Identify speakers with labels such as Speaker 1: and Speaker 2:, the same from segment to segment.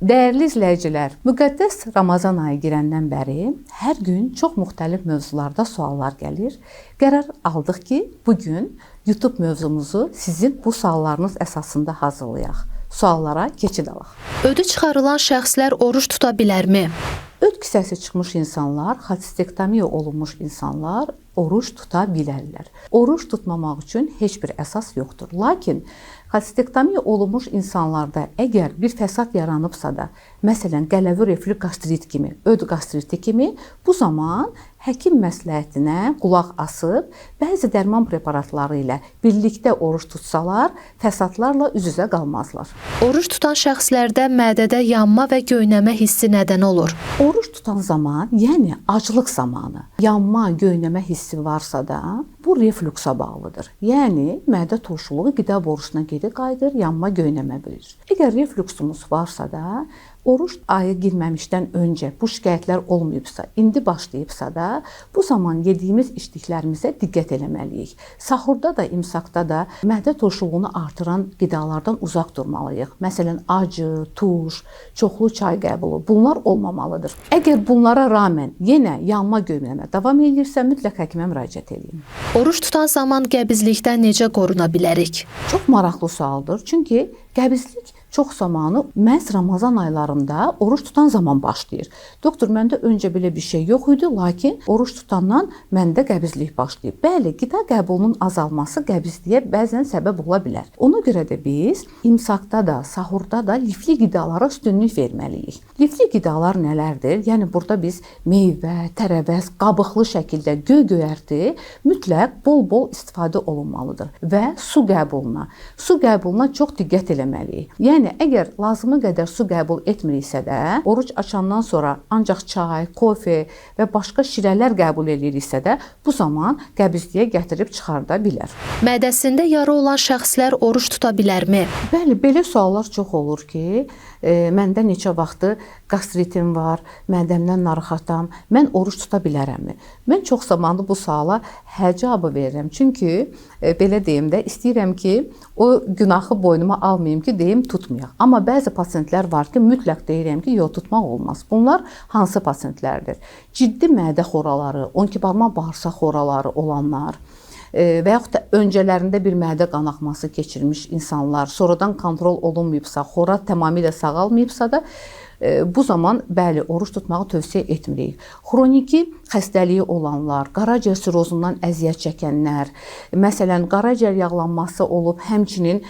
Speaker 1: Dəyərli izləyicilər, müqəddəs Ramazan ayı girəndən bəri hər gün çox müxtəlif mövzularda suallar gəlir. Qərar aldıq ki, bugün YouTube mövzumuzu sizin bu suallarınız əsasında hazırlayaq. Suallara keçid alaq.
Speaker 2: Ödü çıxarılan şəxslər oruç tuta bilərmi?
Speaker 1: Öd kisəsi çıxmış insanlar, xolestektomiya olunmuş insanlar oruç tuta bilərlər. Oruç tutmamaq üçün heç bir əsas yoxdur. Lakin xolestektomiya olunmuş insanlarda əgər bir fəsad yaranıbsa da, məsələn, qələvi reflük qastrit kimi, öd qastriti kimi, bu zaman həkim məsləhətinə qulaq asıb, bəzi dərman preparatları ilə birlikdə oruç tutsalar, fəsadlarla üz-üzə qalmazlar.
Speaker 2: Oruç tutan şəxslərdə mədədə yanma və göynəmə hissi nədən olur?
Speaker 1: Oruç tutan zaman, yəni aclıq zamanı, yanma, göynəmə hissi varsa da, bu reflüksa bağlıdır. Yəni, mədə turşuluğu qida borusuna geri qayıdır, yanma, göynəmə verir. Əgər reflüksumuz varsa da, oruç ayı girməmişdən öncə bu şikayətlər olmayıbsa, indi başlayıbsa da, bu zaman yediyimiz içdiklərimizə diqqət eləməliyik. Sahurda da, imsakda da mədə turşuluğunu artıran qidalardan uzaq durmalıyıq. Məsələn, acı, turş, çoxlu çay qəbulu, bunlar olmamalıdır. Əgər bunlara rağmen yenə yanma, göynəmə davam edirsə, mütləq həkimə müraciət edin.
Speaker 2: Oruç tutan zaman qəbizlikdən necə qoruna bilərik?
Speaker 1: Çox maraqlı sualdır. Çünki qəbizlik çox zamanı məhz Ramazan aylarında oruç tutan zaman başlayır. Doktor, məndə öncə belə bir şey yox idi, lakin oruç tutandan məndə qəbizlik başlayıb. Bəli, qida qəbulunun azalması qəbizliyə bəzən səbəb ola bilər. Ona görə də biz imsakda da, sahurda da lifli qidalara üstünlük verməliyik. Lifli qidalar nələrdir? Yəni burada biz meyvə, tərəvəz, qabıqlı şəkildə göy-göyərti mütləq bol-bol istifadə olunmalıdır və su qəbuluna çox diqqət eləməliyik. Yəni, əgər lazımı qədər su qəbul etmiriksə də, oruç açandan sonra ancaq çay, kofe və başqa şirələr qəbul ediriksə də, bu zaman qəbizliyə gətirib çıxarda bilər.
Speaker 2: Mədəsində yara olan şəxslər oruç tuta bilərmi?
Speaker 1: Bəli, belə suallar çox olur ki, məndə neçə vaxtı qastritim var, mədəmdən narahatam, mən oruç tuta bilərəmmi? Mən çox zamanlı bu suala hə cavabı verirəm. Çünki, belə deyim də, istəyirəm ki, o günahı boynuma almayım ki, deyim tutmayaq. Amma bəzi pasiyentlər var ki, mütləq deyirəm ki, yox, tutmaq olmaz. Bunlar hansı pasiyentlərdir? Ciddi mədə xoraları, 12 barmaq bağırsaq xoraları olanlar, və yaxud da öncələrində bir mədə qanaxması keçirmiş insanlar, sonradan kontrol olunmayıbsa, xora tamamilə sağalmayıbsa da, bu zaman bəli, oruç tutmağı tövsiyə etmirik. Xroniki xəstəliyi olanlar, qaraciyər sirozundan əziyyət çəkənlər, məsələn, qaraciyər yağlanması olub, həmçinin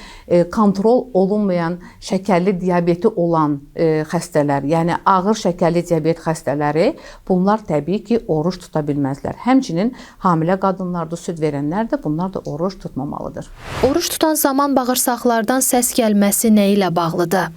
Speaker 1: kontrol olunmayan şəkərli diabeti olan xəstələr, yəni ağır şəkərli diabet xəstələri, bunlar təbii ki, oruç tuta bilməzlər. Həmçinin hamilə qadınlarda, süd verənlər də bunlar da oruç tutmamalıdır.
Speaker 2: Oruç tutan zaman bağırsaqlardan səs gəlməsi nə ilə bağlıdır?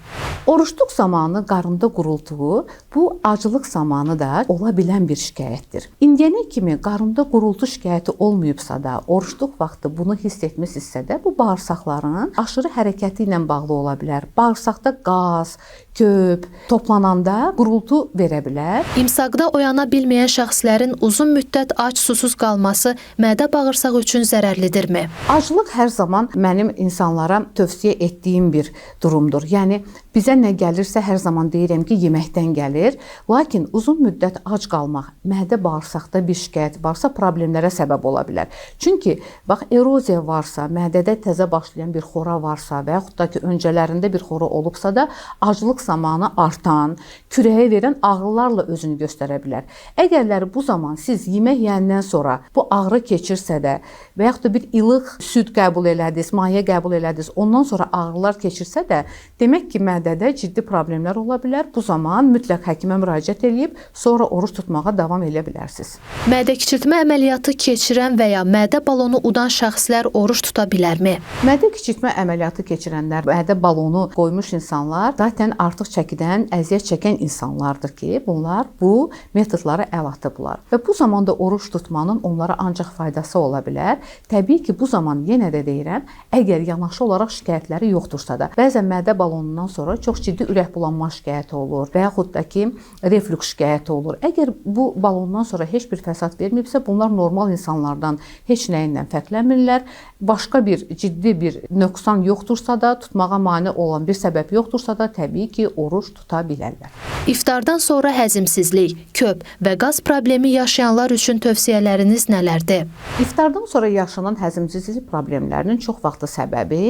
Speaker 1: Oruçluq zamanı qarında qurultuğu, bu acılıq zamanı da ola bilən bir şikayətdir. İndiyənə kimi qarında qurultu şikayəti olmayıbsa da, oruçluq vaxtı bunu hiss etmişsinizsə də, bu bağırsaqların aşırı hərəkəti ilə bağlı ola bilər. Bağırsaqda qaz, köp toplananda qurultu verə bilər.
Speaker 2: İmsaqda oyana bilməyən şəxslərin uzun müddət ac, susuz qalması mədə bağırsaq üçün zərərlidirmi?
Speaker 1: Aclıq hər zaman mənim insanlara tövsiyə etdiyim bir durumdur. Yəni, bizə nə gəlirsə hər zaman deyirəm ki, yeməkdən gəlir. Lakin uzun müddət ac qalmaq, mədə bağırsaqda bir şikayət varsa, problemlərə səbəb ola bilər. Çünki, bax, eroziya varsa, mədədə təzə başlayan bir xora varsa və yaxud da ki, öncələrində bir xora olubsa da, aclıq zamanı artan, kürəyə verən ağrılarla özünü göstərə bilər. Əgərləri bu zaman siz yemək yeyəndən sonra bu ağrı keçirsə də və yaxud da bir ilıq süd qəbul elədiniz, maye qəbul elədiniz, ondan sonra ağrılar keçirsə də, demək ki, mədədə ciddi problemlər ola bilər. Bu zaman mütləq həkimə müraciət edib, sonra oruç tutmağa davam edə bilərsiniz.
Speaker 2: Mədə kiçiltmə əməliyyatı keçirən və ya mədə balonu udan şəxslər oruç tuta bilərmi?
Speaker 1: Mədə kiçiltmə əməliyyatı keçirənlər, mədə balonu qoymuş insanlar zaten artıq çəkidən əziyyət çəkən insanlardır ki, bunlar bu metodları əl atıblar. Və bu zamanda oruç tutmanın onlara ancaq faydası ola bilər. Təbii ki, bu zaman yenə də deyirəm, əgər yanaşı olaraq şikayətləri yoxdursa da, bəzən mədə balonundan sonra çox ciddi ürək bulanma şikayəti şikayəti olur və yaxud da ki, reflüks şikayəti olur. Əgər bu balondan sonra heç bir fəsad verməyibsə, bunlar normal insanlardan heç nəyindən fərqlənmirlər. Başqa bir ciddi bir nöqsan yoxdursa da, tutmağa mane olan bir səbəb yoxdursa da, təbii ki, oruç tuta bilərlər.
Speaker 2: İftardan sonra həzmsizlik, köp və qaz problemi yaşayanlar üçün tövsiyələriniz nələrdir?
Speaker 1: İftardan sonra yaşanan həzmsizlik problemlərinin çox vaxtı səbəbi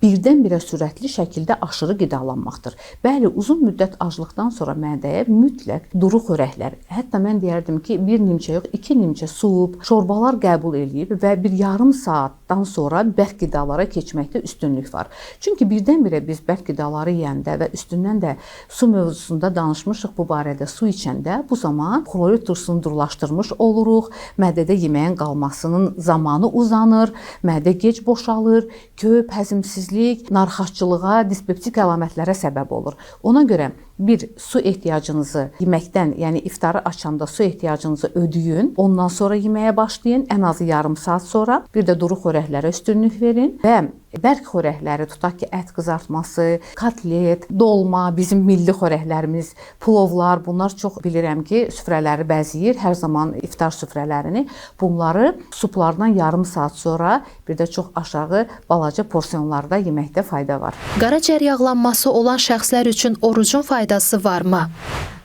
Speaker 1: birdən-birə sürətli şəkildə aşırı qidalanmaqdır. Bəli, uzun müddət aclıqdan sonra mədəyə mütləq duru xörəklər, hətta mən deyərdim ki, bir nimçə yox, 2 nimçə sup, şorbalar qəbul edib və bir yarım saatdan sonra bərk qidalara keçməkdə üstünlük var. Çünki birdən-birə biz bərk qidaları yeyəndə və üstündən də su mövzusunda danışmışıq bu barədə, su içəndə bu zaman xlorid tursunu durlaşdırmış oluruq, mədədə yeməyin qalmasının zamanı uzanır, mədə gec boşalır, köp, həzmsizlik, narahatçılığa, dispeptik əlamətlərə səbəb olur. Ona görə bir su ehtiyacınızı yeməkdən, yəni iftarı açanda su ehtiyacınızı ödəyin, ondan sonra yeməyə başlayın, ən azı yarım saat sonra. Bir də duru xörəklərə üstünlük verin və bərk xörəkləri, tutaq ki, ət qızartması, kotlet, dolma, bizim milli xörəklərimiz, plovlar, bunlar çox bilirəm ki, süfrələri bəzəyir, hər zaman iftar süfrələrini. Bunları suplardan yarım saat sonra, bir də çox aşağı balaca porsiyonlarda yeməkdə fayda var.
Speaker 2: Qaraciyər yağlanması olan şəxslər üçün orucun faydası varmı?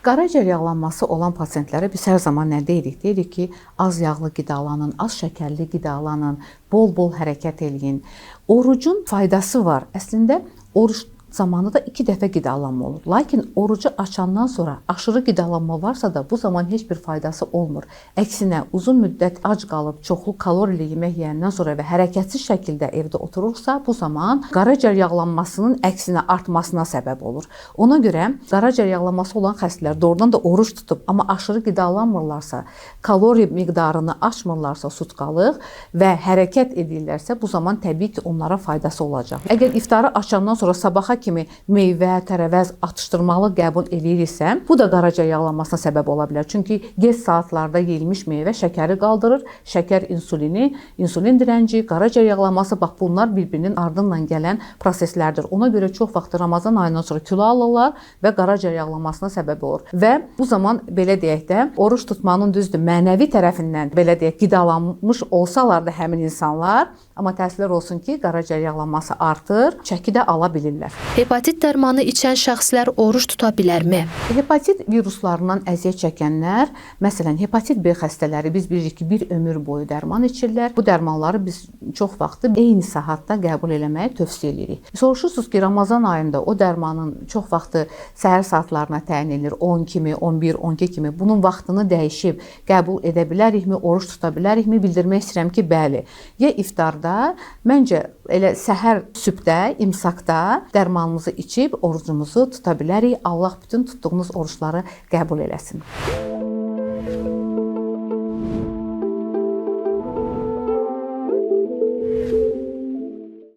Speaker 1: Qaraciyər yağlanması olan pasientlərə biz hər zaman nə deyirik? Deyirik ki, az yağlı qidalanın, az şəkərli qidalanın, bol-bol hərəkət eləyin. Orucun faydası var. Əslində, oruc zamanı da 2 dəfə qidalanma olur. Lakin orucu açandan sonra aşırı qidalanma varsa da bu zaman heç bir faydası olmur. Əksinə, uzun müddət ac qalıb, çoxlu kalorili yemək yeyəndən sonra və hərəkətsiz şəkildə evdə oturursa, bu zaman qaraciyər yağlanmasının əksinə artmasına səbəb olur. Ona görə qaraciyər yağlanması olan xəstələr doğrudan da oruc tutub, amma aşırı qidalanmırlarsa, kalori miqdarını aşmırlarsa sutqalıq və hərəkət edirlərsə, bu zaman təbii ki, onlara faydası olacaq. Əgər iftarı açandan sonra sabaha kimi meyvə, tərəvəz atışdırmalı qəbul ediriksə, bu da qaraciyər yağlanmasına səbəb ola bilər. Çünki gec saatlarda yeyilmiş meyvə şəkəri qaldırır, şəkər insulini, insulin dirənci, qaraciyər yağlanması, bax bunlar bir-birinin ardından gələn proseslərdir. Ona görə çox vaxt Ramazan ayından sonra kilo alırlar və qaraciyər yağlanmasına səbəb olur. Və bu zaman belə deyək də, oruç tutmanın düzdür, mənəvi tərəfindən belə deyək, qidalanmış olsalar da həmin insanlar, amma təəssüflər olsun ki, qaraciyər yağlanması artır, çəki də ala bilirlər.
Speaker 2: Hepatit dərmanı içən şəxslər oruç tuta bilərmi?
Speaker 1: Hepatit viruslarından əziyyət çəkənlər, məsələn, hepatit B xəstələri biz bilirik ki, bir ömür boyu dərman içirlər. Bu dərmanları biz çox vaxtı eyni saatda qəbul eləməyi tövsiyə edirik. Soruşursunuz ki, Ramazan ayında o dərmanın çox vaxtı səhər saatlarına təyin edilir, 10 kimi, 11, 12 kimi. Bunun vaxtını dəyişib qəbul edə bilərikmi, oruç tuta bilərikmi? Bildirmək istəyirəm ki, bəli. Ya iftarda, məncə elə səhər sübhdə, imsakda dərmanımızı içib orucumuzu tuta bilərik. Allah bütün tutduğunuz oruçları qəbul eləsin.